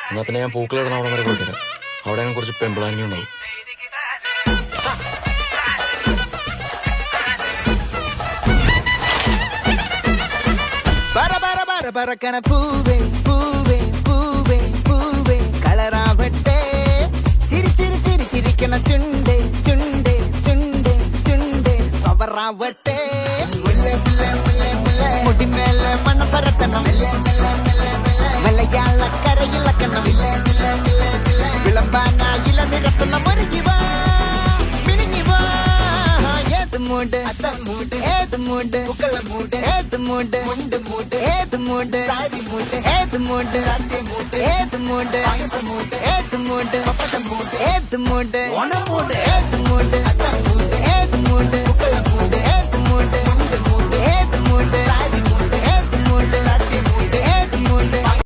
എന്നാ പിന്നെ ഞാൻ പൂക്കളിടുന്ന അവിടെ വരെ പോയിട്ടില്ല. അവിടെ ഞാൻ കുറച്ച് പെമ്പിളാനിങ് ഉണ്ടാവും. പറക്കണ പൂവേ പൂവേ പൂവേ പൂവേ കളറാവട്ടെ ചിരി ചിരി ചിരി ചിരിക്കണ ചുണ്ടേ ചുണ്ടേ ചുണ്ടേ ചുണ്ടേ പവറാവട്ടെ മുല്ല മുല്ല മുല്ല മുല്ല മുടിമേലെ മണം പരത്തണം മലയാളക്കരയിലക്കണം വിളമ്പാനായില നിരത്തണം ഒരുങ്ങിവാ മിനിങ്ങിവാ ഏത് മൂട് മൂട് ഏത് മൂട് പൂക്കള മൂട് ഏത് മൂട് മുണ്ട് മൂട് ഏത് മൂട് സാരി മൂട് ഏത് മൂട് സദ്യ മൂട് ഏത് മൂട് മൂട് ഏത് മൂട് പപ്പട മൂട് ഏത് മൂട് ഓണ മൂട് ഏത് മൂട് മൂട് ഏത് മൂട്